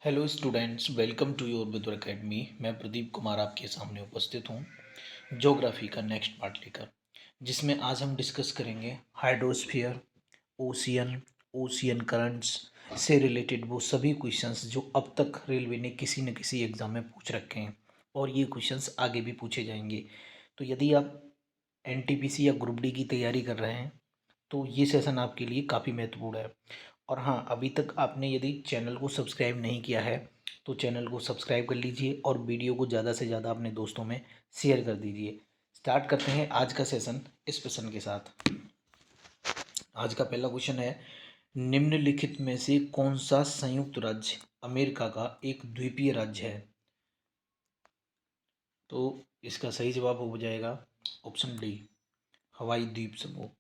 Hello students, welcome to your Vidur academy. मैं प्रदीप कुमार आपके सामने उपस्थित हूँ ज्योग्राफी का नेक्स्ट पार्ट लेकर, जिसमें आज हम डिस्कस करेंगे हाइड्रोस्फीयर, ओशियन, ओशियन करंट्स से रिलेटेड वो सभी क्वेश्चंस जो अब तक रेलवे ने किसी न किसी एग्ज़ाम में पूछ रखे हैं और ये क्वेश्चंस आगे भी पूछे जाएंगे। तो यदि आप एनटीपीसी या ग्रुप डी की तैयारी कर रहे हैं तो ये सेशन आपके लिए काफ़ी महत्वपूर्ण है। और हाँ, अभी तक आपने यदि चैनल को सब्सक्राइब नहीं किया है तो चैनल को सब्सक्राइब कर लीजिए और वीडियो को ज़्यादा से ज़्यादा अपने दोस्तों में शेयर कर दीजिए। स्टार्ट करते हैं आज का सेशन इस प्रश्न के साथ। आज का पहला क्वेश्चन है, निम्नलिखित में से कौन सा संयुक्त राज्य अमेरिका का एक द्वीपीय राज्य है? तो इसका सही जवाब हो जाएगा ऑप्शन डी, हवाई द्वीप समूह।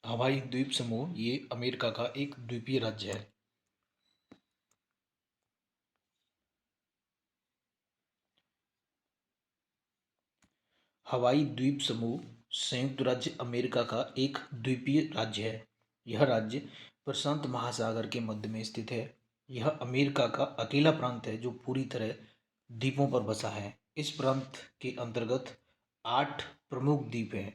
हवाई द्वीप समूह ये अमेरिका का एक द्वीपीय राज्य है। हवाई द्वीप समूह संयुक्त राज्य अमेरिका का एक द्वीपीय राज्य है। यह राज्य प्रशांत महासागर के मध्य में स्थित है। यह अमेरिका का अकेला प्रांत है जो पूरी तरह द्वीपों पर बसा है। इस प्रांत के अंतर्गत 8 प्रमुख द्वीप हैं।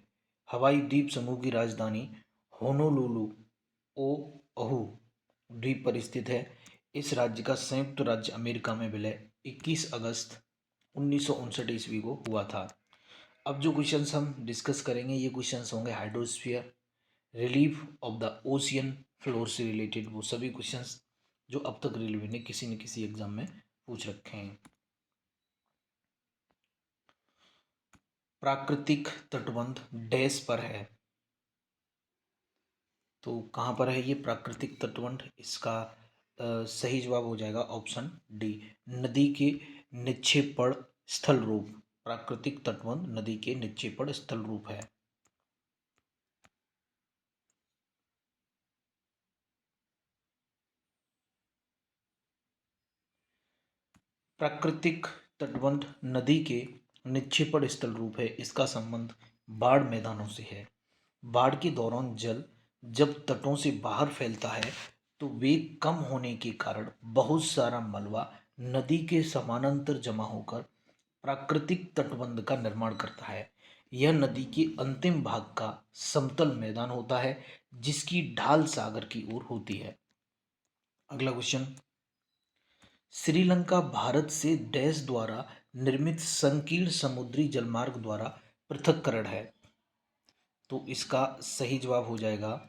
हवाई द्वीप समूह की राजधानी होनोलुलु ओअहू द्वीप पर स्थित है। इस राज्य का संयुक्त राज्य अमेरिका में विलय 21 अगस्त 1959 ईस्वी को हुआ था। अब जो क्वेश्चंस हम डिस्कस करेंगे ये क्वेश्चंस होंगे hydrosphere, relief of the ocean floor से रिलेटेड वो सभी क्वेश्चंस जो अब तक रेलवे ने किसी न किसी एग्जाम में पूछ रखे हैं। प्राकृतिक तटबंध डैश पर है, तो कहाँ पर है ये प्राकृतिक तटबंध? इसका सही जवाब हो जाएगा ऑप्शन डी, नदी के निक्षेपण स्थल रूप। प्राकृतिक तटबंध नदी के निक्षेपण स्थल रूप है। प्राकृतिक तटबंध नदी के निक्षेपण स्थल रूप है। इसका संबंध बाढ़ मैदानों से है। बाढ़ के दौरान जल जब तटों से बाहर फैलता है तो वेग कम होने के कारण बहुत सारा मलबा नदी के समानांतर जमा होकर प्राकृतिक तटबंध का निर्माण करता है। यह नदी के अंतिम भाग का समतल मैदान होता है जिसकी ढाल सागर की ओर होती है। अगला क्वेश्चन, श्रीलंका भारत से डैश द्वारा निर्मित संकीर्ण समुद्री जलमार्ग द्वारा पृथक्करण है, तो इसका सही जवाब हो जाएगा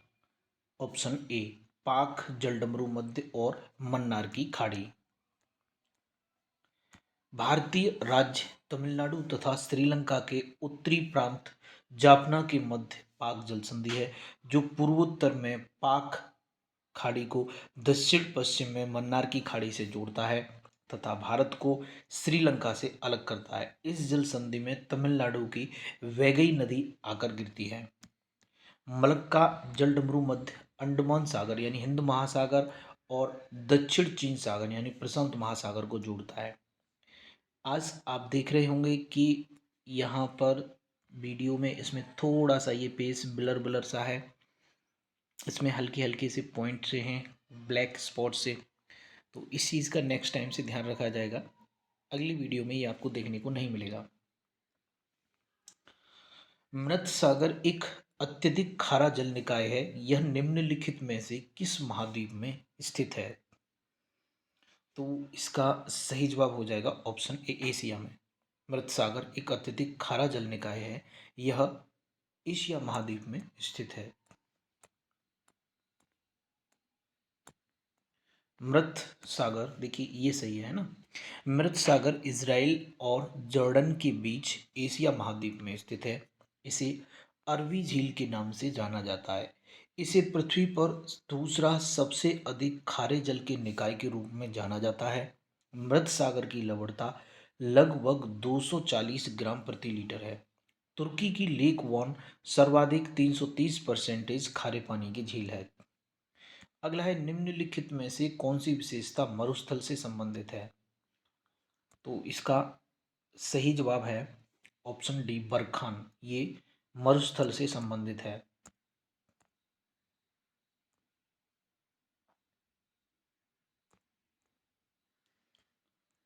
ऑप्शन ए, पाक जलडमरू मध्य और मन्नार की खाड़ी। भारतीय राज्य तमिलनाडु तथा श्रीलंका के उत्तरी प्रांत जाफना के मध्य पाक जल संधि है जो पूर्वोत्तर में पाक खाड़ी को दक्षिण पश्चिम में मन्नार की खाड़ी से जोड़ता है तथा भारत को श्रीलंका से अलग करता है। इस जल संधि में तमिलनाडु की वैगई नदी आकर गिरती है। मलक्का जलडमरू मध्य अंडमान सागर यानी हिंद महासागर और दक्षिण चीन सागर यानी प्रशांत महासागर को जोड़ता है। आज आप देख रहे होंगे कि यहाँ पर वीडियो में इसमें थोड़ा सा ये पेज ब्लर ब्लर सा है। इसमें हल्के हल्के से पॉइंट से हैं, ब्लैक स्पॉट से, तो इस चीज़ का नेक्स्ट टाइम से ध्यान रखा जाएगा। अगली वीडियो में ये आपको देखने को नहीं मिलेगा। मृत सागर एक अत्यधिक खारा जल निकाय है। यह निम्नलिखित में से किस महाद्वीप में स्थित है? तो इसका सही जवाब हो जाएगा ऑप्शन ए, एशिया में। मृत सागर एक अत्यधिक खारा जल निकाय है। यह एशिया महाद्वीप में स्थित है। मृत सागर देखिए ये सही है ना। मृत सागर इजराइल और जॉर्डन के बीच एशिया महाद्वीप में स्थित है। इसे अरवी झील के नाम से जाना जाता है। इसे पृथ्वी पर दूसरा सबसे अधिक खारे जल के निकाय के रूप में जाना जाता है। मृत सागर की लवणता लगभग 240 ग्राम प्रति लीटर है। तुर्की की लेक वॉन सर्वाधिक 330% खारे पानी की झील है। अगला है, निम्नलिखित में से कौन सी विशेषता मरुस्थल से संबंधित है? तो इसका सही जवाब है ऑप्शन डी, बरखान। ये मरुस्थल से संबंधित है।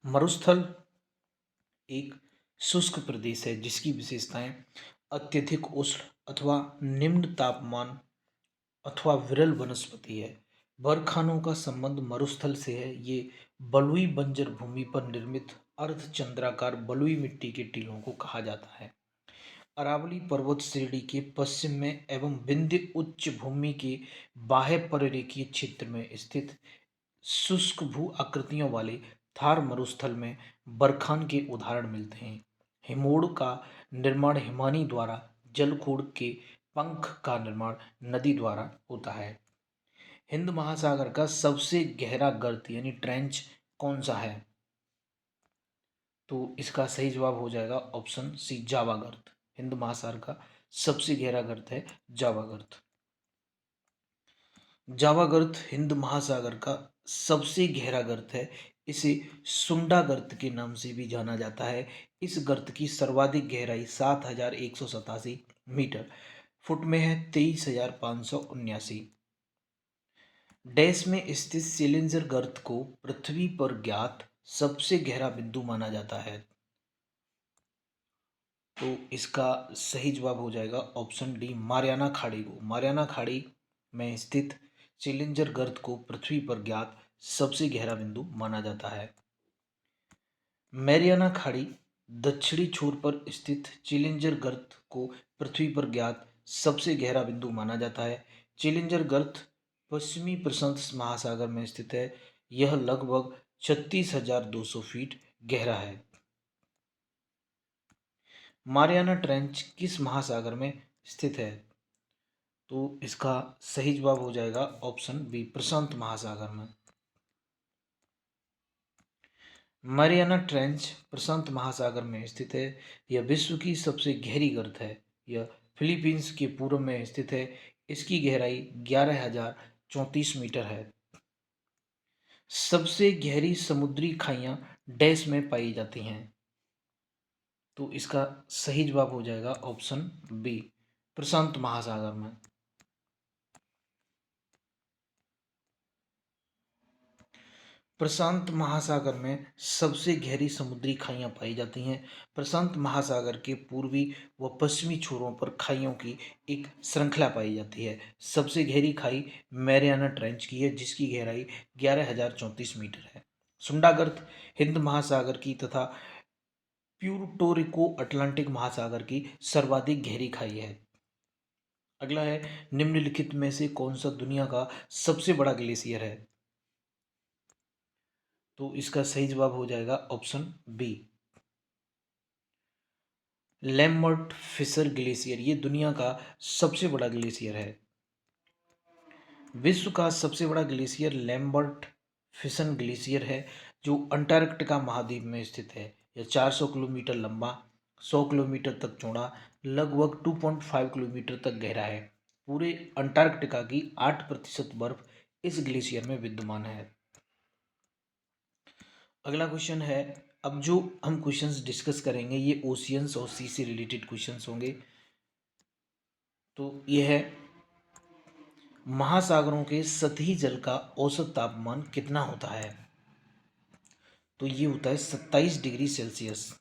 मरुस्थल एक शुष्क प्रदेश है जिसकी विशेषताएं अत्यधिक उष्ण अथवा निम्न तापमान अथवा विरल वनस्पति है। बरखानों का संबंध मरुस्थल से है। ये बलुई बंजर भूमि पर निर्मित अर्धचंद्राकार बलुई मिट्टी के टीलों को कहा जाता है। अरावली पर्वत श्रेणी के पश्चिम में एवं विंध्य उच्च भूमि के बाह्य परिरेखीय क्षेत्र में स्थित शुष्क भू आकृतियों वाले थार मरुस्थल में बरखान के उदाहरण मिलते हैं। हिमोड़ का निर्माण हिमानी द्वारा, जलखोड़ के पंख का निर्माण नदी द्वारा होता है। हिंद महासागर का सबसे गहरा गर्त यानी ट्रेंच कौन सा है? तो इसका सही जवाब हो जाएगा ऑप्शन सी, जावा गर्त। हिंद महासागर का सबसे गहरा गर्त है जावा गर्त। जावा गर्त हिंद महासागर का सबसे गहरा गर्त है। इसे सुंडा गर्त के नाम से भी जाना जाता है। इस गर्त की सर्वाधिक गहराई 7,187 मीटर फुट में है, 23,579। डैश में स्थित सिलिंजर गर्त को पृथ्वी पर ज्ञात सबसे गहरा बिंदु माना जाता है। तो इसका सही जवाब हो जाएगा ऑप्शन डी, मारियाना खाड़ी को। मारियाना खाड़ी में स्थित चिलिंजर गर्त को पृथ्वी पर ज्ञात सबसे गहरा बिंदु माना जाता है। मैरियाना खाड़ी दक्षिणी छोर पर स्थित चिलिंजर गर्त को पृथ्वी पर ज्ञात सबसे गहरा बिंदु माना जाता है। चिलिंजर गर्त पश्चिमी प्रशांत महासागर में स्थित है। यह लगभग 36,200 फीट गहरा है। मारियाना ट्रेंच किस महासागर में स्थित है? तो इसका सही जवाब हो जाएगा ऑप्शन बी, प्रशांत महासागर में। मारियाना ट्रेंच प्रशांत महासागर में स्थित है। यह विश्व की सबसे गहरी गर्त है। यह फिलीपींस के पूर्व में स्थित है। इसकी गहराई 11,034 मीटर है। सबसे गहरी समुद्री खाइयां डैश में पाई जाती हैं। तो इसका सही जवाब हो जाएगा ऑप्शन बी, प्रशांत महासागर में। प्रशांत महासागर में सबसे गहरी समुद्री खाइयां पाई जाती हैं। प्रशांत महासागर के पूर्वी व पश्चिमी छोरों पर खाइयों की एक श्रृंखला पाई जाती है। सबसे गहरी खाई मैरियाना ट्रेंच की है जिसकी गहराई 11,034 मीटर है। सुंडागर्त हिंद महासागर की तथा प्यूर्टो रिको अटलांटिक महासागर की सर्वाधिक गहरी खाई है। अगला है, निम्नलिखित में से कौन सा दुनिया का सबसे बड़ा ग्लेशियर है? तो इसका सही जवाब हो जाएगा option B, Lambert Fisher glacier. ये दुनिया का सबसे बड़ा ग्लेशियर है। विश्व का सबसे बड़ा ग्लेशियर लैम्बर्ट फिशन ग्लेशियर है जो अंटार्कटिका महाद्वीप में स्थित है। यह 400 किलोमीटर लंबा, 100 किलोमीटर तक चौड़ा, लगभग 2.5 किलोमीटर तक गहरा है। पूरे अंटार्कटिका की 8% बर्फ इस ग्लेशियर में विद्यमान है। अगला क्वेश्चन है, अब जो हम क्वेश्चंस डिस्कस करेंगे ये ओशियंस और सी से रिलेटेड क्वेश्चंस होंगे। तो ये है, महासागरों के सतही जल का औसत तापमान कितना होता है? तो ये होता है 27 डिग्री सेल्सियस।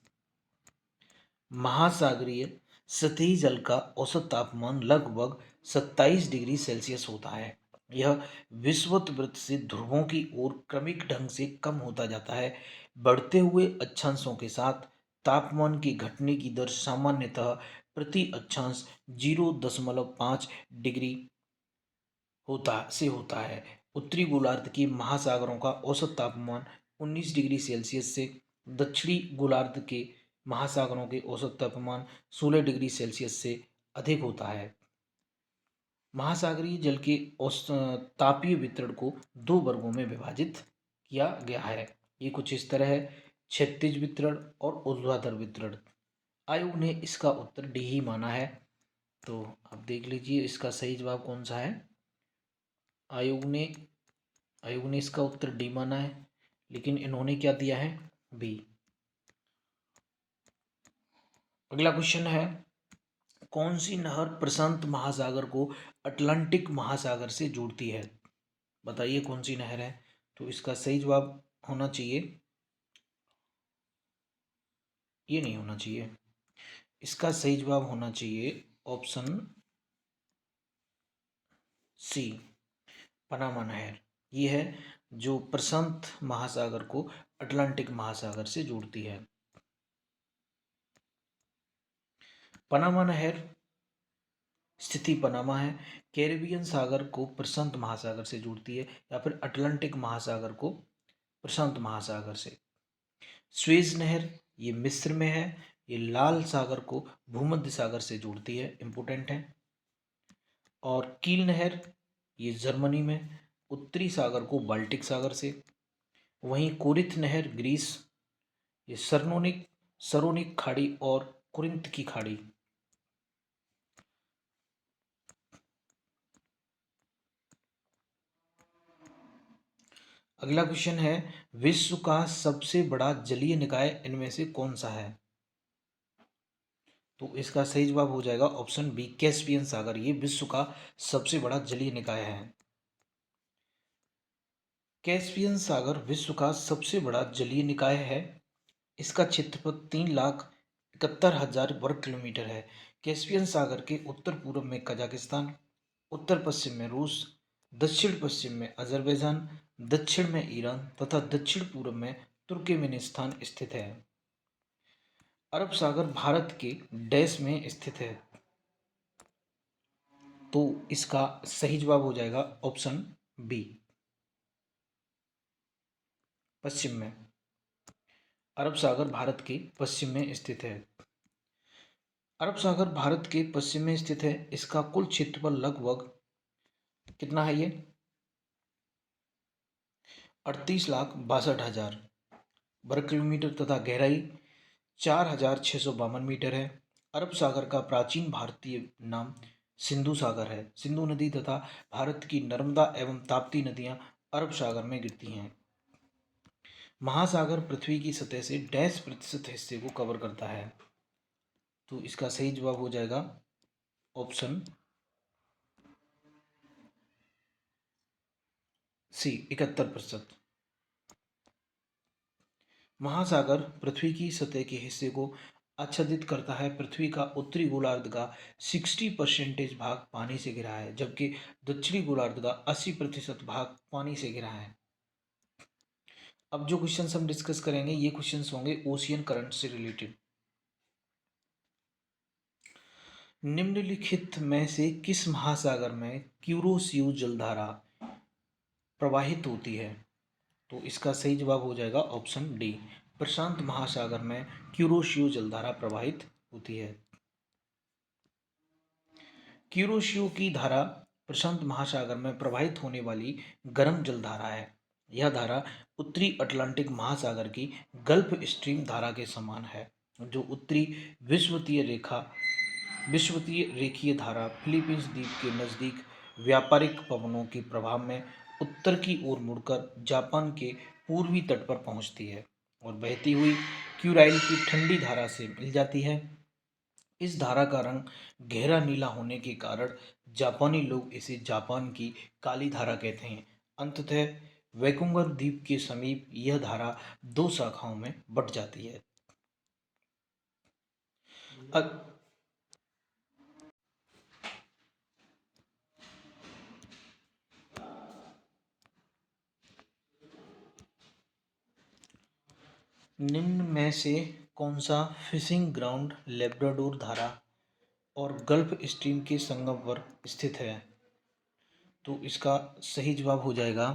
महासागरीय सतही जल का औसत तापमान लगभग 27 डिग्री सेल्सियस होता है। यह विषुवत से ध्रुवों की ओर क्रमिक ढंग से कम होता जाता है। बढ़ते हुए अक्षांशों के साथ तापमान की घटने की दर सामान्यतः प्रति अक्षांश 0.5 डिग्री होता है। उत्तरी गोलार्ध के महासागरों का औसत तापमान 19 डिग्री सेल्सियस से, दक्षिणी गोलार्ध के महासागरों के औसत तापमान 16 डिग्री सेल्सियस से अधिक होता है। महासागरीय जल के तापीय वितरण को दो वर्गों में विभाजित किया गया है। ये कुछ इस तरह है, क्षैतिज वितरण और ऊर्ध्वाधर वितरण। आयोग ने इसका उत्तर डी ही माना है। तो आप देख लीजिए इसका सही जवाब कौन सा है। आयोग ने इसका उत्तर डी माना है, लेकिन इन्होंने क्या दिया है, बी। अगला क्वेश्चन है, कौन सी नहर प्रशांत महासागर को अटलांटिक महासागर से जोड़ती है? बताइए कौन सी नहर है। तो इसका सही जवाब होना चाहिए ये नहीं होना चाहिए। इसका सही जवाब होना चाहिए ऑप्शन सी, पनामा नहर। ये है जो प्रशांत महासागर को अटलांटिक महासागर से जोड़ती है। पनामा नहर स्थिति पनामा है, कैरिबियन सागर को प्रशांत महासागर से जोड़ती है या फिर अटलांटिक महासागर को प्रशांत महासागर से। स्वेज नहर ये मिस्र में है, ये लाल सागर को भूमध्य सागर से जोड़ती है, इंपोर्टेंट है। और कील नहर ये जर्मनी में उत्तरी सागर को बाल्टिक सागर से। वहीं कोरिथ नहर ग्रीस, ये सरनोनिक सरोनिक खाड़ी और कुरिंथ की खाड़ी। अगला क्वेश्चन है, विश्व का सबसे बड़ा जलीय निकाय इनमें से कौन सा है? तो इसका सही जवाब हो जाएगा ऑप्शन बी, कैस्पियन सागर। ये विश्व का सबसे बड़ा जलीय निकाय है। कैस्पियन सागर विश्व का सबसे बड़ा जलीय निकाय है। इसका क्षेत्रफल 3,71,000 वर्ग किलोमीटर है। कैस्पियन सागर के उत्तर पूर्व में कजाकिस्तान, उत्तर पश्चिम में रूस, दक्षिण पश्चिम में अजरबैजान, दक्षिण में ईरान तथा दक्षिण पूर्व में तुर्कमेनिस्तान स्थित है। अरब सागर भारत के डैश में स्थित है। तो इसका सही जवाब हो जाएगा ऑप्शन बी, पश्चिम में। अरब सागर भारत के पश्चिम में स्थित है। अरब सागर भारत के पश्चिम में स्थित है। इसका कुल क्षेत्रफल लगभग कितना है? ये 38,62,000 वर्ग किलोमीटर तथा गहराई 4,652 मीटर है। अरब सागर का प्राचीन भारतीय नाम सिंधु सागर है। सिंधु नदी तथा भारत की नर्मदा एवं ताप्ती नदियां अरब सागर में गिरती हैं। महासागर पृथ्वी की सतह से डैश प्रतिशत हिस्से को कवर करता है। तो इसका सही जवाब हो जाएगा ऑप्शन सी, 71%। महासागर पृथ्वी की सतह के हिस्से को आच्छादित करता है। पृथ्वी का उत्तरी गोलार्ध का 60% भाग पानी से घिरा है, जबकि दक्षिणी गोलार्ध का 80% भाग पानी से घिरा है। अब जो क्वेश्चंस हम डिस्कस करेंगे ये क्वेश्चंस होंगे ओशियन करंट से रिलेटेड। निम्नलिखित में से किस महासागर में क्यूरोसियो जलधारा प्रवाहित होती है? तो इसका सही जवाब हो जाएगा ऑप्शन डी, प्रशांत महासागर में क्यूरोशियो जलधारा प्रवाहित होती है। क्यूरोशियो की धारा प्रशांत महासागर में प्रवाहित होने वाली गर्म जलधारा है। यह धारा उत्तरी अटलांटिक महासागर की गल्फ स्ट्रीम धारा के समान है, जो उत्तरी विषुवतीय रेखीय धारा फिलीपींस द्वीप के नज़दीक व्यापारिक पवनों के प्रभाव में उत्तर की ओर मुड़कर जापान के पूर्वी तट पर पहुंचती है और बहती हुई क्यूराइल की ठंडी धारा से मिल जाती है। इस धारा का रंग गहरा नीला होने के कारण जापानी लोग इसे जापान की काली धारा कहते हैं। अंततः वैकुंवर द्वीप के समीप यह धारा दो शाखाओं में बट जाती है। निम्न में से कौन सा फिशिंग ग्राउंड लेब्राडोर धारा और गल्फ स्ट्रीम के संगम पर स्थित है? तो इसका सही जवाब हो जाएगा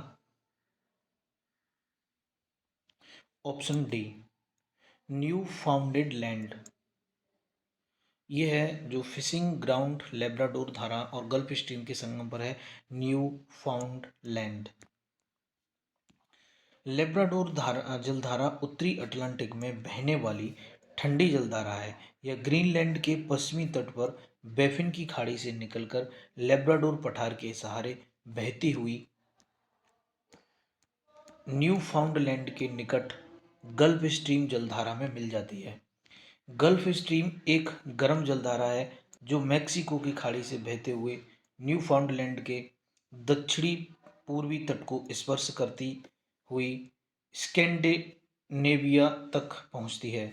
option D, new founded land. ये है जो फिशिंग ग्राउंड लेब्राडोर धारा और गल्फ स्ट्रीम के संगम पर है, न्यू फाउंड लैंड। लेब्राडोर जलधारा उत्तरी अटलांटिक में बहने वाली ठंडी जलधारा है। यह ग्रीनलैंड के पश्चिमी तट पर बैफिन की खाड़ी से निकलकर लेब्राडोर पठार के सहारे बहती हुई न्यूफाउंडलैंड के निकट गल्फ स्ट्रीम जलधारा में मिल जाती है। गल्फ स्ट्रीम एक गर्म जलधारा है जो मैक्सिको की खाड़ी से बहते हुए न्यूफाउंडलैंड के दक्षिणी पूर्वी तट को स्पर्श करती हुई स्कैंडिनेविया तक पहुंचती है।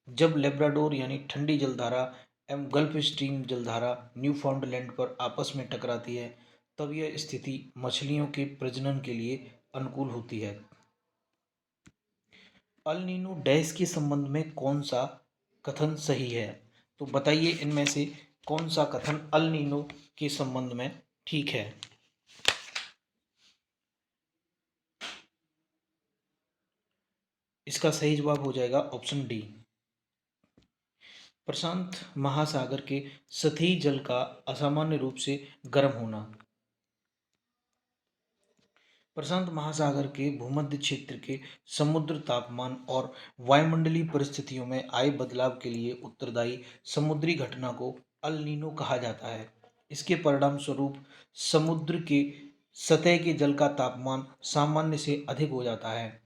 जब लेब्राडोर यानी ठंडी जलधारा एवं गल्फ स्ट्रीम जलधारा न्यूफाउंडलैंड पर आपस में टकराती है, तब यह स्थिति मछलियों के प्रजनन के लिए अनुकूल होती है। अल नीनो डैश के संबंध में कौन सा कथन सही है? तो बताइए इनमें से कौन सा कथन अल नीनो के संबंध में ठीक है। इसका सही जवाब हो जाएगा ऑप्शन डी। प्रशांत महासागर के सतही जल का असामान्य रूप से गर्म होना। प्रशांत महासागर के भूमध्य क्षेत्र के समुद्र तापमान और वायुमंडलीय परिस्थितियों में आए बदलाव के लिए उत्तरदायी समुद्री घटना को अल नीनो कहा जाता है। इसके परिणाम स्वरूप समुद्र के सतह के जल का तापमान सामान्य से अधिक हो जाता है।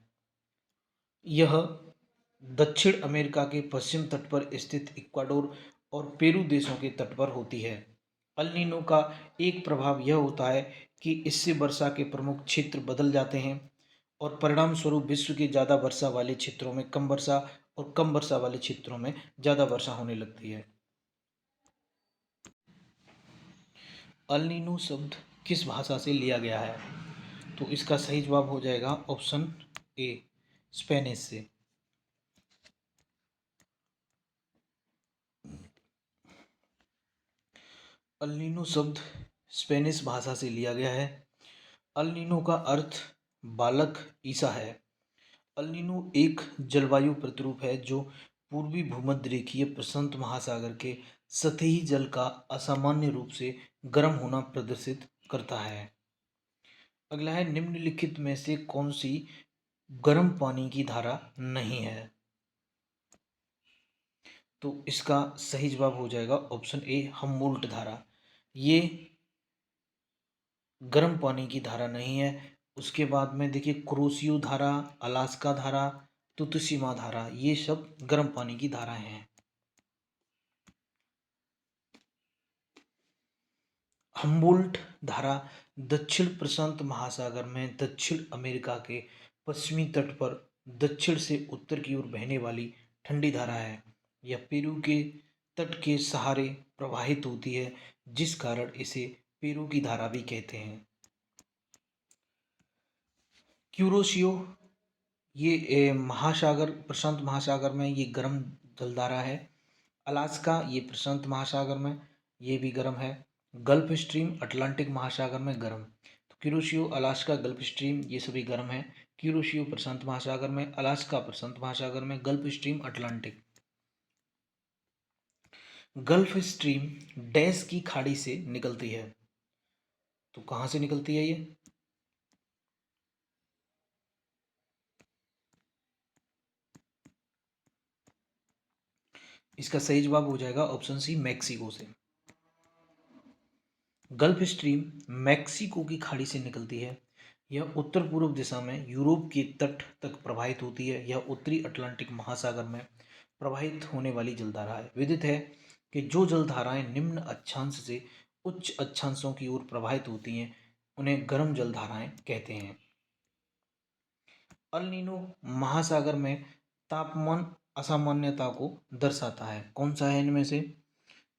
यह दक्षिण अमेरिका के पश्चिम तट पर स्थित इक्वाडोर और पेरू देशों के तट पर होती है। अल नीनो का एक प्रभाव यह होता है कि इससे वर्षा के प्रमुख क्षेत्र बदल जाते हैं और परिणाम स्वरूप विश्व के ज़्यादा वर्षा वाले क्षेत्रों में कम वर्षा और कम वर्षा वाले क्षेत्रों में ज़्यादा वर्षा होने लगती है। अल नीनो शब्द किस भाषा से लिया गया है? तो इसका सही जवाब हो जाएगा ऑप्शन ए, स्पेनिश से। अल नीनो शब्द स्पेनिश भाषा से लिया गया है। अल नीनो का अर्थ बालक ईसा है। अल नीनो एक जलवायु प्रतिरूप है जो पूर्वी भूमध्यरेखीय प्रशांत महासागर के सतही जल का असामान्य रूप से गर्म होना प्रदर्शित करता है। अगला है, निम्नलिखित में से कौन सी गर्म पानी की धारा नहीं है? तो इसका सही जवाब हो जाएगा ऑप्शन ए, हम्बोल्ट धारा। ये गर्म पानी की धारा नहीं है। उसके बाद में देखिए कुरोशियो धारा, अलास्का धारा, तुतुशिमा धारा, ये सब गर्म पानी की धाराएं हैं। हम्बोल्ट धारा दक्षिण प्रशांत महासागर में दक्षिण अमेरिका के पश्चिमी तट पर दक्षिण से उत्तर की ओर बहने वाली ठंडी धारा है। यह पेरू के तट के सहारे प्रवाहित होती है, जिस कारण इसे पेरू की धारा भी कहते हैं। क्यूरोशियो ये महासागर प्रशांत महासागर में ये गर्म जलधारा है। अलास्का ये प्रशांत महासागर में ये भी गर्म है। गल्फ स्ट्रीम अटलांटिक महासागर में गर्म। तो क्यूरोशियो, अलास्का, गल्फ स्ट्रीम ये सभी गर्म है। क्यूरोशियो प्रशांत महासागर में, अलास्का प्रशांत महासागर में, gulf stream Atlantic. Gulf stream dash की खाड़ी से निकलती है। तो कहाँ से निकलती है ये? इसका सही जवाब हो जाएगा ऑप्शन सी, मैक्सिको से। गल्फ स्ट्रीम मैक्सिको की खाड़ी से निकलती है। यह उत्तर पूर्व दिशा में यूरोप के तट तक प्रवाहित होती है। यह उत्तरी अटलांटिक महासागर में प्रवाहित होने वाली जलधारा है। विदित है कि जो जलधाराएं निम्न अक्षांश से उच्च अक्षांशों की ओर प्रवाहित होती हैं उन्हें गर्म जलधाराएं कहते हैं। अल नीनो महासागर में तापमान असामान्यता को दर्शाता है। कौन सा है इनमें से?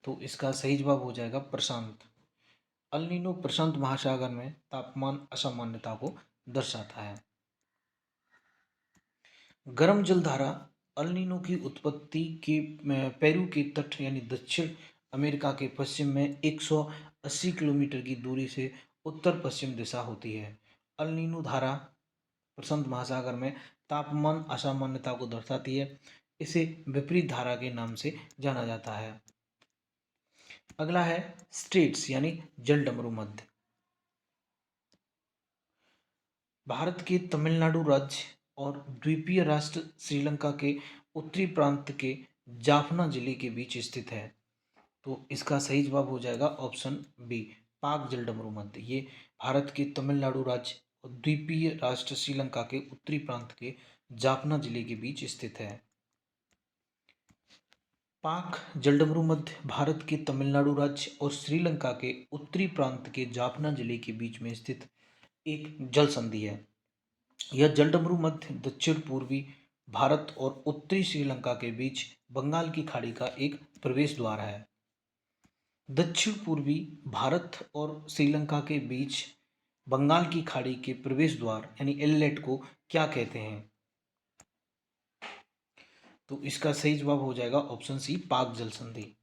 तो इसका सही जवाब हो जाएगा प्रशांत। अल नीनो प्रशांत महासागर में तापमान असामान्यता को दर्शाता है। गर्म जलधारा अल नीनो की उत्पत्ति के पेरू के तट यानी दक्षिण अमेरिका के पश्चिम में 180 किलोमीटर की दूरी से उत्तर पश्चिम दिशा होती है। अल नीनो धारा प्रशांत महासागर में तापमान असामान्यता को दर्शाती है। इसे विपरीत धारा के नाम से जाना जाता है। अगला है स्ट्रेट्स यानी जल डमरू मध्य। भारत के तमिलनाडु राज्य और द्वीपीय राष्ट्र श्रीलंका के उत्तरी प्रांत के जाफना जिले के बीच स्थित है। तो इसका सही जवाब हो जाएगा ऑप्शन बी, पाक जलडमरू मध्य। ये भारत के तमिलनाडु राज्य और द्वीपीय राष्ट्र श्रीलंका के उत्तरी प्रांत के जाफना जिले के बीच स्थित है। पाक जलडमरू मध्य भारत के तमिलनाडु राज्य और श्रीलंका के उत्तरी प्रांत के जाफना जिले के बीच में स्थित एक जल संधि है। यह जलडमरू मध्य दक्षिण पूर्वी भारत और उत्तरी श्रीलंका के बीच बंगाल की खाड़ी का एक प्रवेश द्वार है। दक्षिण पूर्वी भारत और श्रीलंका के बीच बंगाल की खाड़ी के प्रवेश द्वार यानी इनलेट को क्या कहते हैं? तो इसका सही जवाब हो जाएगा ऑप्शन सी, पाक जल संधि।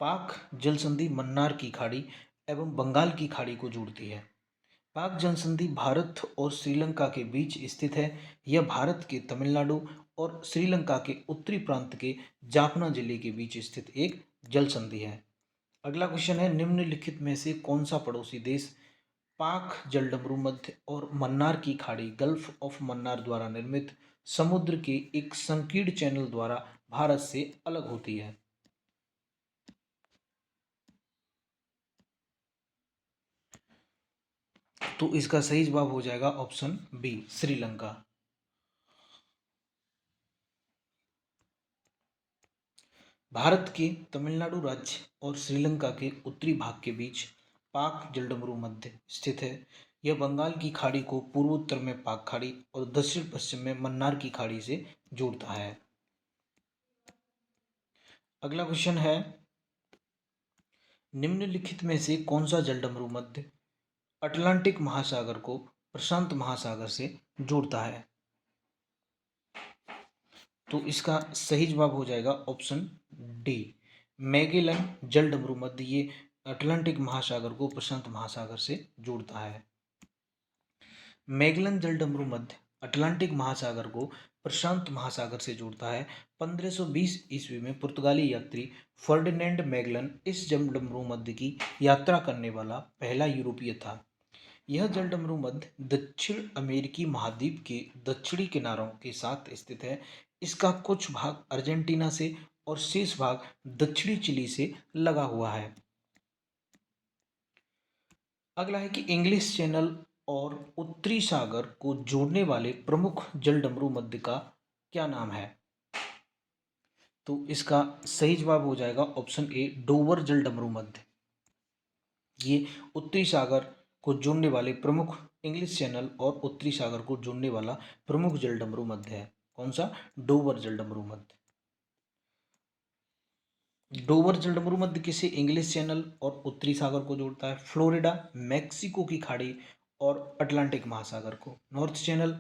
पाक जल संधि मन्नार की खाड़ी एवं बंगाल की खाड़ी को जोड़ती है। पाक जल संधि भारत और श्रीलंका के बीच स्थित है। यह भारत के तमिलनाडु और श्रीलंका के उत्तरी प्रांत के जाफना जिले के बीच स्थित एक जल संधि है। अगला क्वेश्चन है, निम्नलिखित में से कौन सा पड़ोसी देश पाक जलडमरू मध्य और मन्नार की खाड़ी गल्फ ऑफ मन्नार द्वारा निर्मित समुद्र के एक संकीर्ण चैनल द्वारा भारत से अलग होती है? तो इसका सही जवाब हो जाएगा ऑप्शन बी, श्रीलंका। भारत के तमिलनाडु राज्य और श्रीलंका के उत्तरी भाग के बीच पाक जलडमरू मध्य स्थित है। यह बंगाल की खाड़ी को पूर्वोत्तर में पाक खाड़ी और दक्षिण पश्चिम में मन्नार की खाड़ी से जोड़ता है। अगला क्वेश्चन है, निम्नलिखित में से कौन सा जलडमरू मध्य अटलांटिक महासागर को प्रशांत महासागर से जोड़ता है? तो इसका सही जवाब हो जाएगा ऑप्शन डी, मैगेलन जलडमरू मध्य। ये अटलांटिक महासागर को प्रशांत महासागर से जोड़ता है। मैगेलन जलडमरू मध्य अटलांटिक महासागर को प्रशांत महासागर से जोड़ता है। 1520 ईस्वी में पुर्तगाली यात्री फर्डिनेंड मैगेलन इस जलडमरू मध्य की यात्रा करने वाला पहला यूरोपीय था। यह जलडमरू मध्य दक्षिण अमेरिकी महाद्वीप के दक्षिणी किनारों के साथ स्थित है। इसका कुछ भाग अर्जेंटीना से और शेष भाग दक्षिणी चिली से लगा हुआ है। अगला है कि इंग्लिश चैनल और उत्तरी सागर को जोड़ने वाले प्रमुख जलडमरू मध्य का क्या नाम है? तो इसका सही जवाब हो जाएगा ऑप्शन ए, डोवर जलडमरू मध्य। ये उत्तरी सागर को जोड़ने वाले प्रमुख इंग्लिश चैनल और उत्तरी सागर को जोड़ने वाला प्रमुख जलडमरू मध्य है। कौन सा? डोवर जलडमरू मध्य। डोवर जलडमरू मध्य किसे इंग्लिश चैनल और उत्तरी सागर को जोड़ता है? फ्लोरिडा, मैक्सिको की खाड़ी और अटलांटिक महासागर को। नॉर्थ चैनल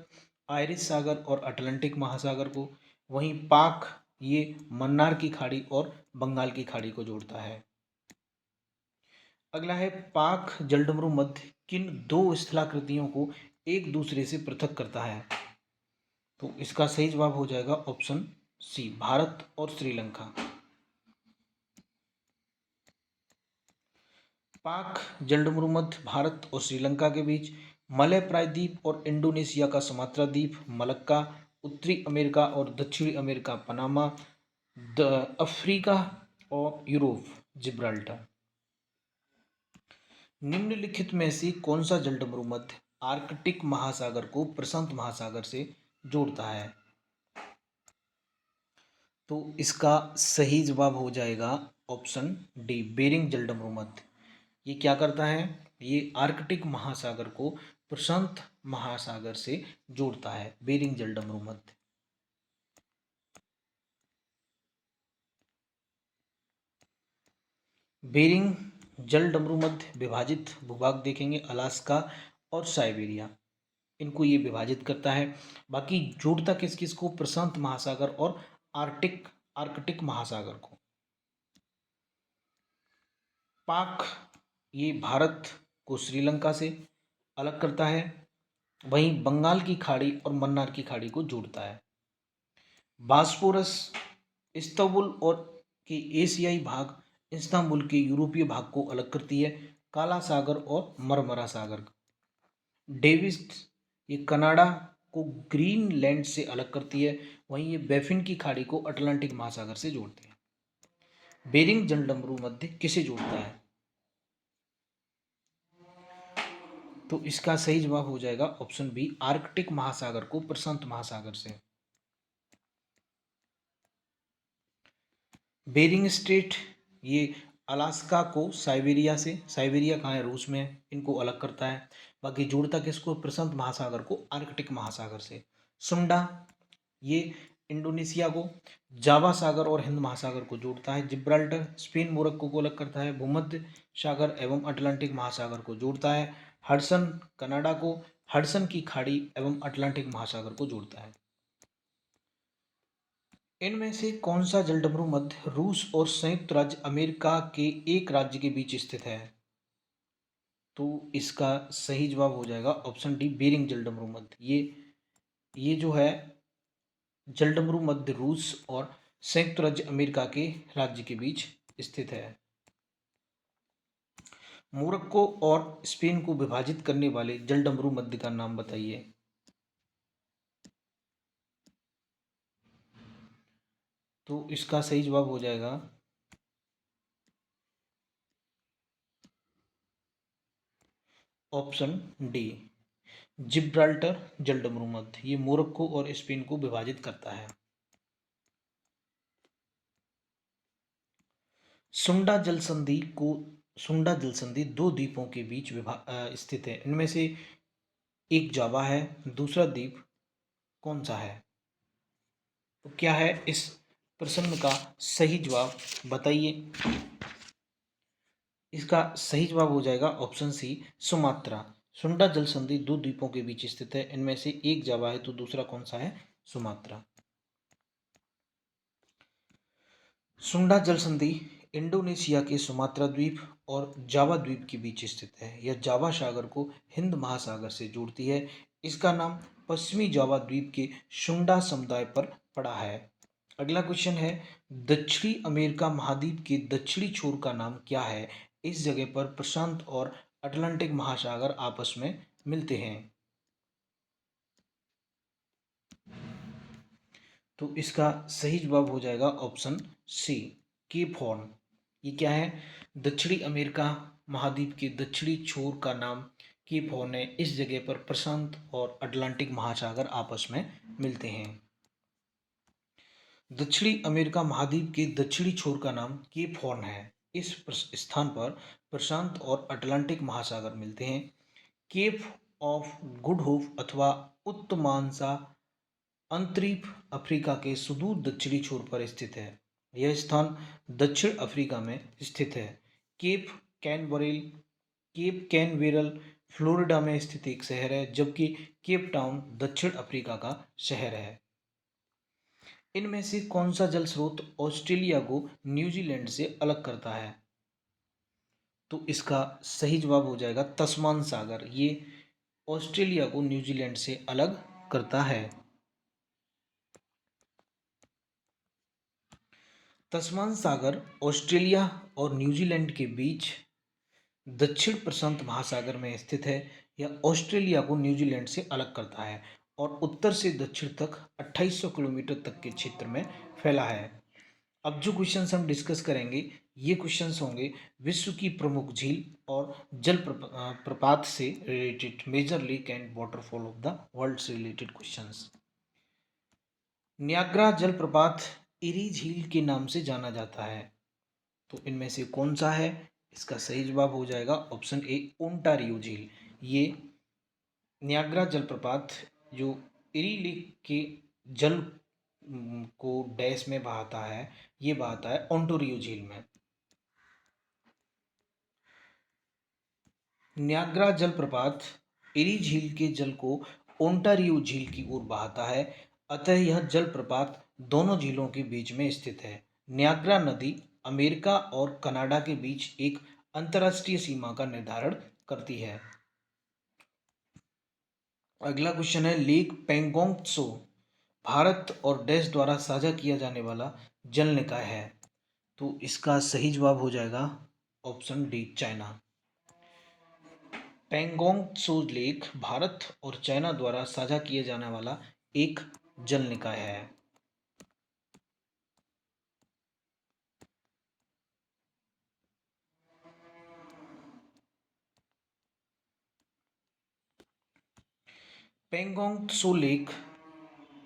आयरिश सागर और अटलांटिक महासागर को। वहीं पाक ये मन्नार की खाड़ी और बंगाल की खाड़ी को जोड़ता है। अगला है, पाक जलडमरू मध्य किन दो स्थलाकृतियों को एक दूसरे से पृथक करता है? तो इसका सही जवाब हो जाएगा ऑप्शन सी, भारत और श्रीलंका। पाक जलडमरू मध्य भारत और श्रीलंका के बीच मलय प्रायद्वीप और इंडोनेशिया का सुमात्रा द्वीप, मलक्का, उत्तरी अमेरिका और दक्षिणी अमेरिका पनामा, अफ्रीका और यूरोप जिब्राल्टर। निम्नलिखित में से कौन सा जलडमरू मध्य आर्कटिक महासागर को प्रशांत महासागर से जोड़ता है? तो इसका सही जवाब हो जाएगा ऑप्शन डी, बेरिंग जलडमरू मध्य। ये क्या करता है? ये आर्कटिक महासागर को प्रशांत महासागर से जोड़ता है, बेरिंग जलडमरू मध्य। बेरिंग जलडमरू मध्य विभाजित भूभाग देखेंगे, अलास्का और साइबेरिया, इनको ये विभाजित करता है। बाकी जोड़ता किस किस को? प्रशांत महासागर और आर्कटिक महासागर को। पाक ये भारत को श्रीलंका से अलग करता है। वहीं बंगाल की खाड़ी और मन्नार की खाड़ी को जोड़ता है। बास्फोरस इस्तांबुल और के एशियाई भाग इस्तांबुल के यूरोपीय भाग को अलग करती है। काला सागर और मरमरा सागर। डेविस ये कनाडा को ग्रीनलैंड से अलग करती है। वहीं ये बैफिन की खाड़ी को अटलांटिक महासागर से जोड़ते हैं। बेरिंग जलडमरू मध्य किसे जोड़ता है? तो इसका सही जवाब हो जाएगा ऑप्शन बी, आर्कटिक महासागर को प्रशांत महासागर से। बेरिंग स्ट्रेट ये अलास्का को साइबेरिया से, साइबेरिया कहाँ है? रूस में है, इनको अलग करता है। बाकी जोड़ता किसको? प्रशांत महासागर को आर्कटिक महासागर से। सुंडा ये इंडोनेशिया को, जावा सागर और हिंद महासागर को जोड़ता है। जिब्राल्टर स्पेन मोरक्को को अलग करता है। भूमध्य सागर एवं अटलांटिक महासागर को जोड़ता है। हडसन कनाडा को हडसन की खाड़ी एवं अटलांटिक महासागर को जोड़ता है। इनमें से कौन सा जलडमरू मध्य रूस और संयुक्त राज्य अमेरिका के एक राज्य के बीच स्थित है? तो इसका सही जवाब हो जाएगा ऑप्शन डी, बेरिंग जलडमरू मध्य। ये जो है जलडमरू मध्य रूस और संयुक्त राज्य अमेरिका के राज्य के बीच स्थित है। मोरक्को और स्पेन को विभाजित करने वाले जलडमरू मध्य का नाम बताइए। तो इसका सही जवाब हो जाएगा ऑप्शन डी, जिब्राल्टर जलडमरू मध्य। ये मोरक्को और स्पेन को विभाजित करता है। सुंडा जल संधि को सुंडा जल संधि दो द्वीपों के बीच स्थित है। इनमें से एक जावा है, दूसरा द्वीप कौन सा है? तो क्या है इस प्रश्न का सही जवाब बताइए। इसका सही जवाब हो जाएगा ऑप्शन सी, सुमात्रा। सुंडा जल संधि दो द्वीपों के बीच स्थित है। इनमें से एक जावा है तो दूसरा कौन सा है? सुमात्रा। सुंडा जल संधि इंडोनेशिया के सुमात्रा द्वीप और जावा द्वीप के बीच स्थित है। यह जावा सागर को हिंद महासागर से जोड़ती है। इसका नाम पश्चिमी जावा द्वीप के सुंडा समुदाय पर पड़ा है। अगला क्वेश्चन है, दक्षिणी अमेरिका महाद्वीप के दक्षिणी छोर का नाम क्या है? इस जगह पर प्रशांत और अटलांटिक महासागर आपस में मिलते हैं। तो इसका सही जवाब हो जाएगा ऑप्शन सी, केप हॉर्न। ये क्या है? दक्षिणी अमेरिका महाद्वीप के दक्षिणी छोर का नाम केप हॉर्न है। इस जगह पर प्रशांत और अटलांटिक महासागर आपस में मिलते हैं। दक्षिणी अमेरिका महाद्वीप के दक्षिणी छोर का नाम केप हॉर्न है। इस स्थान पर प्रशांत और अटलांटिक महासागर मिलते हैं। केप ऑफ गुड होप अथवा उत्तमांसा अंतरीप अफ्रीका के सुदूर दक्षिणी छोर पर स्थित है। यह स्थान दक्षिण अफ्रीका में स्थित है। केप कैनबरेल केप कैनवेरल फ्लोरिडा में स्थित एक शहर है, जबकि केप टाउन दक्षिण अफ्रीका का शहर है। इनमें से कौन सा जल स्रोत ऑस्ट्रेलिया को न्यूजीलैंड से अलग करता है? तो इसका सही जवाब हो जाएगा तस्मान सागर। ये ऑस्ट्रेलिया को न्यूजीलैंड से अलग करता है। तस्मान सागर ऑस्ट्रेलिया और न्यूजीलैंड के बीच दक्षिण प्रशांत महासागर में स्थित है। यह ऑस्ट्रेलिया को न्यूजीलैंड से अलग करता है और उत्तर से दक्षिण तक 2800 किलोमीटर तक के क्षेत्र में फैला है। अब जो क्वेश्चंस हम डिस्कस करेंगे, ये क्वेश्चंस होंगे विश्व की प्रमुख झील और जल प्रपात से related, major lake and waterfall of the world से रिलेटेड क्वेश्चंस। नियाग्रा जलप्रपात इरी झील के नाम से जाना जाता है। तो इनमें से कौन सा है? इसका सही जवाब हो जाएगा ऑप्शन ए, ओंटारियो झील। ये नियाग्रा जलप्रपात जो इरी लेक के जल को डैश में बहाता है, ये बहाता है ओंटारियो झील में। नियाग्रा जलप्रपात इरी झील के जल को ओंटारियो झील की ओर बहाता है, अतः यह जलप्रपात दोनों झीलों के बीच में स्थित है। नियाग्रा नदी अमेरिका और कनाडा के बीच एक अंतर्राष्ट्रीय सीमा का निर्धारण करती है। अगला क्वेश्चन है, लेक पेंगोंग त्सो भारत और डैश द्वारा साझा किया जाने वाला जल निकाय है। तो इसका सही जवाब हो जाएगा option D, China. Pangong Tso lake Bharat और चाइना द्वारा साझा किए जाने वाला एक जल निकाय है। पेंगोंग त्सो लेक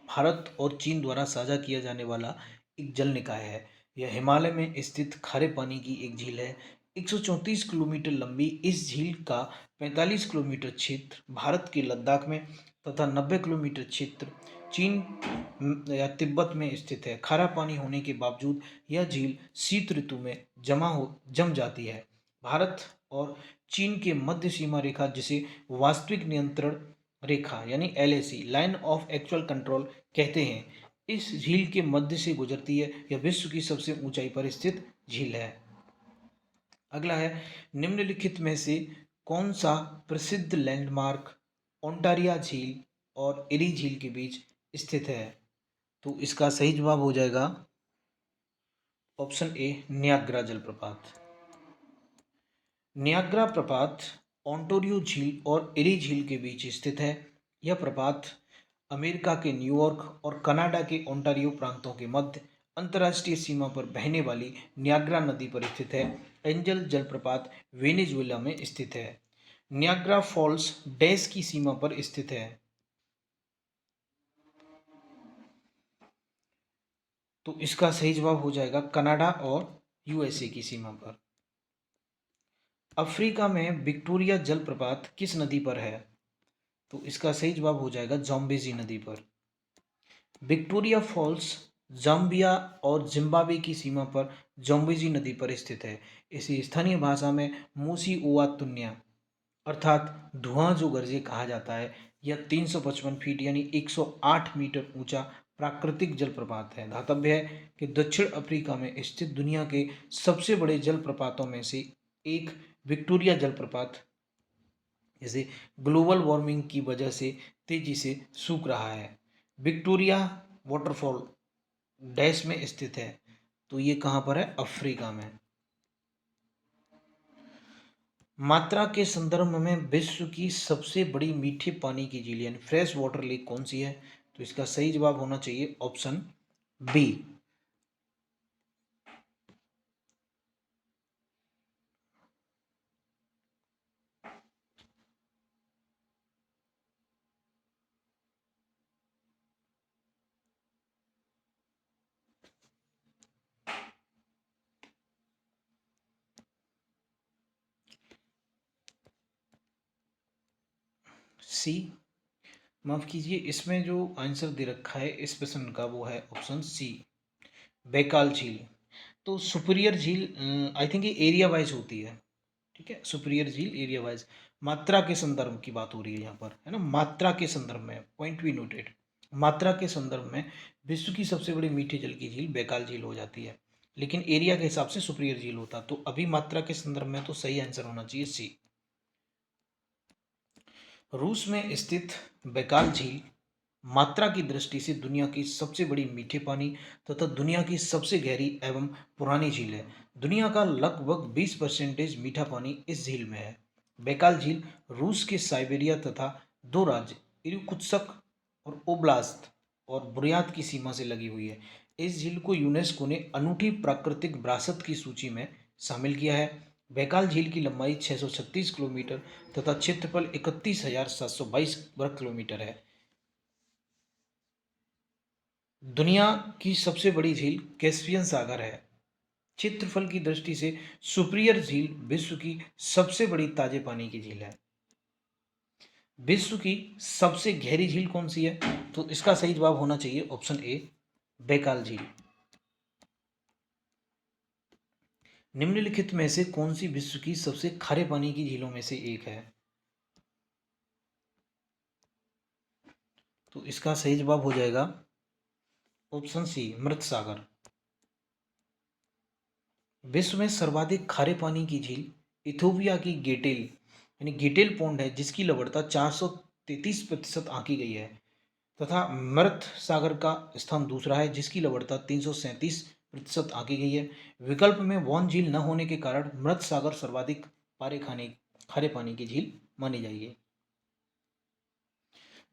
भारत और चीन द्वारा साझा किया जाने वाला एक जल निकाय है। यह हिमालय में स्थित खारे पानी की एक झील है। 134 किलोमीटर लंबी इस झील का 45 किलोमीटर क्षेत्र भारत के लद्दाख में तथा 90 किलोमीटर क्षेत्र चीन या तिब्बत में स्थित है। खारा पानी होने के बावजूद यह झील शीत ऋतु में जम जाती है। भारत और चीन के मध्य सीमा रेखा, जिसे वास्तविक नियंत्रण रेखा यानी LAC line of actual control कहते हैं, इस झील के मध्य से गुजरती है। यह विश्व की सबसे ऊंचाई पर स्थित झील है। अगला है, निम्नलिखित में से कौन सा प्रसिद्ध लैंडमार्क ओंटारिया झील और एरी झील के बीच स्थित है? तो इसका सही जवाब हो जाएगा ऑप्शन ए, नियाग्रा जलप्रपात। नियाग्रा प्रपात ओंटारियो झील और एरी झील के बीच स्थित है। यह प्रपात अमेरिका के न्यूयॉर्क और कनाडा के ओंटारियो प्रांतों के मध्य अंतर्राष्ट्रीय सीमा पर बहने वाली नियाग्रा नदी पर स्थित है। एंजल जलप्रपात वेनेजुएला में स्थित है। नियाग्रा फॉल्स डैश की सीमा पर स्थित है? तो इसका सही जवाब हो जाएगा कनाडा और USA की सीमा पर। अफ्रीका में विक्टोरिया जलप्रपात किस नदी पर है? तो इसका सही जवाब हो जाएगा ज़ाम्बेज़ी नदी पर। विक्टोरिया फॉल्स जाम्बिया और जिम्बाब्वे की सीमा पर ज़ाम्बेज़ी नदी पर स्थित है। इसे स्थानीय भाषा में मूसी ओवा तुन्या अर्थात धुआं जो गरजे कहा जाता है। यह 355 फीट यानी 108 मीटर ऊंचा प्राकृतिक जलप्रपात है। धातव्य है कि दक्षिण अफ्रीका में स्थित दुनिया के सबसे बड़े जलप्रपातों में से एक विक्टोरिया जलप्रपात जैसे ग्लोबल वार्मिंग की वजह से तेजी से सूख रहा है। विक्टोरिया वाटरफॉल डैश में स्थित है, तो ये कहाँ पर है? अफ्रीका में। मात्रा के संदर्भ में विश्व की सबसे बड़ी मीठे पानी की झील यानी फ्रेश वाटर लेक कौन सी है? तो इसका सही जवाब होना चाहिए ऑप्शन बी। सी, माफ कीजिए, इसमें जो आंसर दे रखा है इस प्रश्न का वो है ऑप्शन सी, बैकाल झील। तो सुपीरियर झील आई थिंक ये एरिया वाइज होती है। ठीक है, सुपीरियर झील एरिया वाइज। मात्रा के संदर्भ की बात हो रही है यहाँ पर, है ना, मात्रा के संदर्भ में, पॉइंट बी नोटेड। मात्रा के संदर्भ में विश्व की सबसे बड़ी मीठे जल की झील बैकाल झील हो जाती है, लेकिन एरिया के हिसाब से सुपीरियर झील होता। तो अभी मात्रा के संदर्भ में तो सही आंसर होना चाहिए सी। रूस में स्थित बैकाल झील मात्रा की दृष्टि से दुनिया की सबसे बड़ी मीठे पानी तथा दुनिया की सबसे गहरी एवं पुरानी झील है। दुनिया का लगभग 20% मीठा पानी इस झील में है। बैकाल झील रूस के साइबेरिया तथा दो राज्य इरुकुत्स्क और ओब्लास्त और बुर्यात की सीमा से लगी हुई है। इस झील को यूनेस्को ने अनूठी प्राकृतिक विरासत की सूची में शामिल किया है। बैकाल झील की लंबाई 636 किलोमीटर तथा क्षेत्रफल 31,722 वर्ग किलोमीटर है। दुनिया की सबसे बड़ी झील कैस्पियन सागर है। क्षेत्रफल की दृष्टि से सुपीरियर झील विश्व की सबसे बड़ी ताजे पानी की झील है। विश्व की सबसे गहरी झील कौन सी है? तो इसका सही जवाब होना चाहिए ऑप्शन ए, बैकाल झील। निम्नलिखित में से कौन सी विश्व की सबसे खारे पानी की झीलों में से एक है? तो इसका सही जवाब हो जाएगा ऑप्शन सी, मृत सागर। विश्व में सर्वाधिक खारे पानी की झील इथोपिया की गेटेल यानी गेटेल पौंड है, जिसकी लवणता 433% आंकी गई है, तथा मृत सागर का स्थान दूसरा है, जिसकी लवणता 337% आंकी गई है। विकल्प में वॉन झील न होने के कारण मृत सागर सर्वाधिक खारे पानी की झील मानी जाएगी।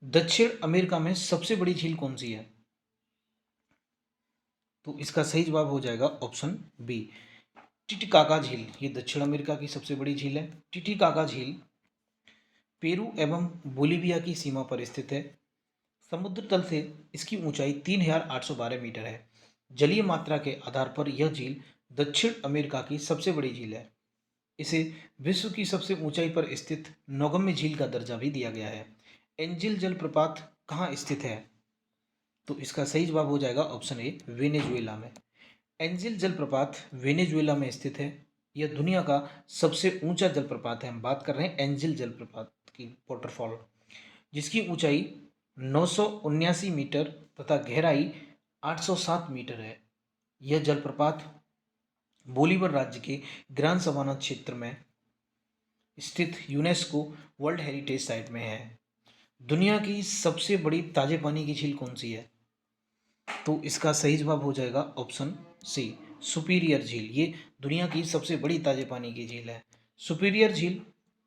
दक्षिण अमेरिका में सबसे बड़ी झील कौन सी है? तो इसका सही जवाब हो जाएगा ऑप्शन बी, टिटिकाका झील। ये दक्षिण अमेरिका की सबसे बड़ी झील है। टिटिकाका झील पेरू एवं बोलीविया की सीमा पर स्थित है। समुद्र तल से इसकी ऊंचाई 3,812 मीटर है। जलीय मात्रा के आधार पर यह झील दक्षिण अमेरिका की सबसे बड़ी झील है। इसे विश्व की सबसे ऊंचाई पर स्थित नौगम्य झील का दर्जा भी दिया गया है। एंजिल जलप्रपात कहाँ स्थित है? तो इसका सही जवाब हो जाएगा ऑप्शन ए, वेनेजुएला में। एंजिल जलप्रपात वेनेजुएला में स्थित है। यह दुनिया का सबसे ऊंचा जलप्रपात है। हम बात कर रहे हैं एंजिल जलप्रपात की, वाटरफॉल, जिसकी ऊंचाई 979 मीटर तथा गहराई 807 मीटर है। यह जलप्रपात बोलीवर राज्य के ग्रान सवाना क्षेत्र में स्थित यूनेस्को वर्ल्ड हेरिटेज साइट में है। दुनिया की सबसे बड़ी ताजे पानी की झील कौन सी है? तो इसका सही जवाब हो जाएगा ऑप्शन सी, सुपीरियर झील। ये दुनिया की सबसे बड़ी ताजे पानी की झील है। सुपीरियर झील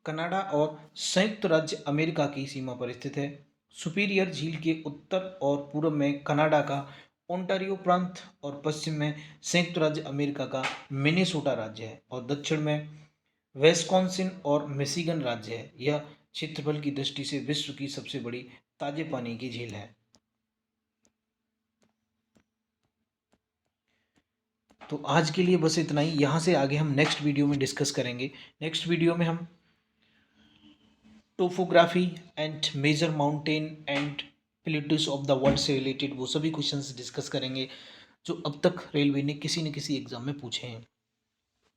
कनाडा और संयुक्त राज्य अमेरिका की सीमा पर स्थित है। सुपीरियर झील के उत्तर और पूर्व में कनाडा का ओंटारियो प्रांत और पश्चिम में संयुक्त राज्य अमेरिका का मिनेसोटा राज्य है और दक्षिण में वेस्कॉन्सिन और मिशिगन राज्य है। यह क्षेत्रफल की दृष्टि से विश्व की सबसे बड़ी ताजे पानी की झील है। तो आज के लिए बस इतना ही। यहाँ से आगे हम नेक्स्ट वीडियो में डिस्कस करेंगे। नेक्स्ट वीडियो में हम topography and major mountain and plateaus of the world से रिलेटेड वो सभी क्वेश्चंस डिस्कस करेंगे जो अब तक रेलवे ने किसी न किसी एग्जाम में पूछे हैं।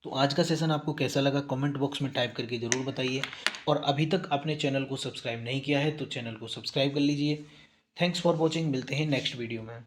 तो आज का सेशन आपको कैसा लगा कमेंट बॉक्स में टाइप करके ज़रूर बताइए, और अभी तक आपने चैनल को सब्सक्राइब नहीं किया है तो चैनल को सब्सक्राइब कर लीजिए। थैंक्स फॉर वॉचिंग, मिलते हैं नेक्स्ट वीडियो में।